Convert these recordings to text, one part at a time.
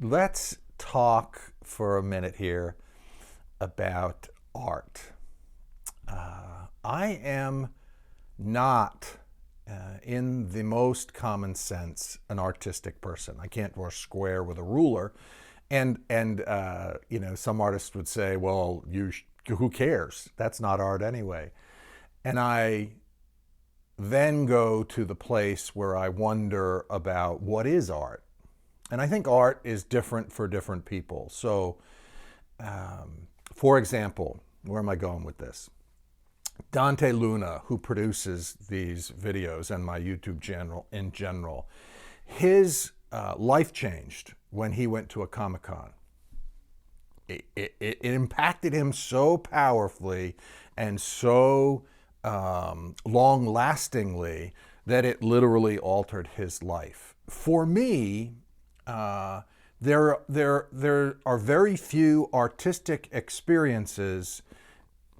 Let's talk for a minute here about art. I am not, in the most common sense, an artistic person. I can't draw a square with a ruler. And some artists would say, well, who cares? That's not art anyway. And I then go to the place where I wonder about what is art. And I think art is different for different people. So, for example, where am I going with this? Dante Luna, who produces these videos and my YouTube channel in general, his life changed when he went to a Comic-Con. It impacted him so powerfully and so long-lastingly that it literally altered his life. For me, there are very few artistic experiences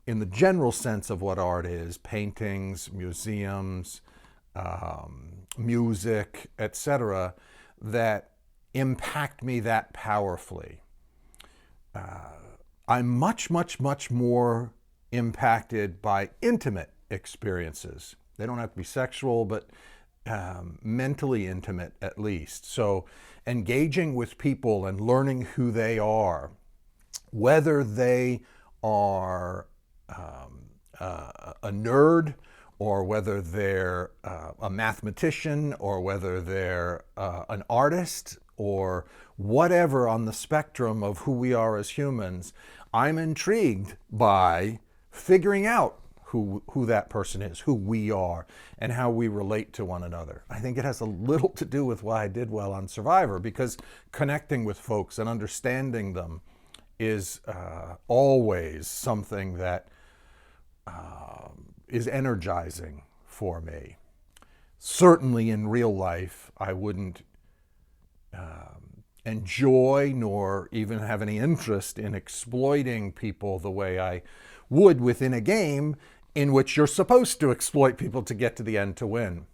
in the general sense of what art is: paintings, museums, music, etc., that impact me that powerfully. I'm much, much, much more impacted by intimate experiences. They don't have to be sexual, but mentally intimate at least. So engaging with people and learning who they are, whether they are a nerd, or whether they're a mathematician, or whether they're an artist, or whatever on the spectrum of who we are as humans, I'm intrigued by figuring out who that person is, who we are, and how we relate to one another. I think it has a little to do with why I did well on Survivor, because connecting with folks and understanding them is always something that is energizing for me. Certainly in real life, I wouldn't enjoy nor even have any interest in exploiting people the way I would within a game in which you're supposed to exploit people to get to the end to win.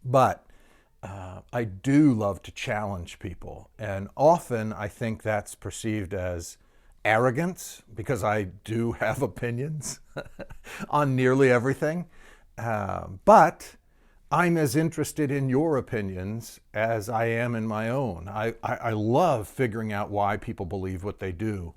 But I do love to challenge people, and often I think that's perceived as arrogance, because I do have opinions on nearly everything. But I'm as interested in your opinions as I am in my own. I love figuring out why people believe what they do.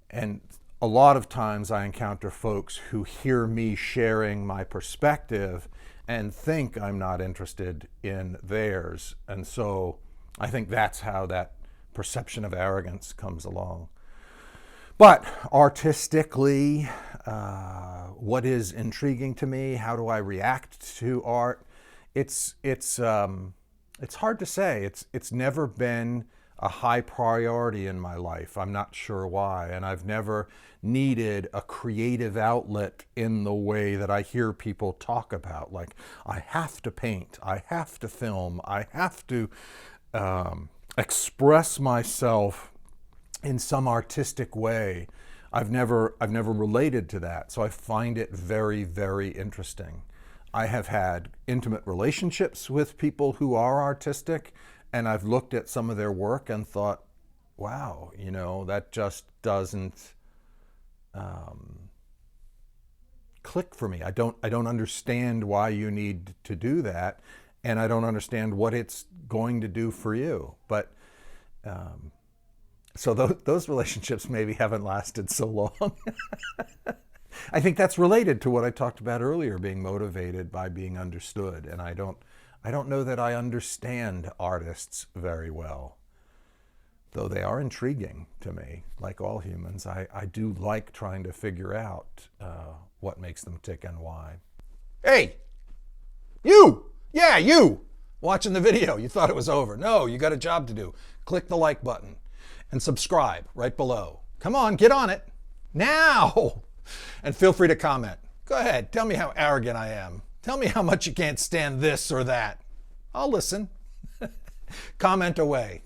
And a lot of times I encounter folks who hear me sharing my perspective and think I'm not interested in theirs. And so I think that's how that perception of arrogance comes along. But artistically, what is intriguing to me? How do I react to art? It's hard to say. It's never been a high priority in my life. I'm not sure why, and I've never needed a creative outlet in the way that I hear people talk about. Like, I have to paint, I have to film, I have to express myself in some artistic way. I've never related to that, so I find it very, very interesting. I have had intimate relationships with people who are artistic, and I've looked at some of their work and thought, wow, that just doesn't click for me. I don't understand why you need to do that, and I don't understand what it's going to do for you. But so those relationships maybe haven't lasted so long. I think that's related to what I talked about earlier, being motivated by being understood. And I don't know that I understand artists very well, though they are intriguing to me. Like all humans, I do like trying to figure out what makes them tick and why. Hey, you! Yeah, you! Watching the video, you thought it was over. No, you got a job to do. Click the like button and subscribe right below. Come on, get on it now! And feel free to comment. Go ahead, tell me how arrogant I am. Tell me how much you can't stand this or that. I'll listen. Comment away.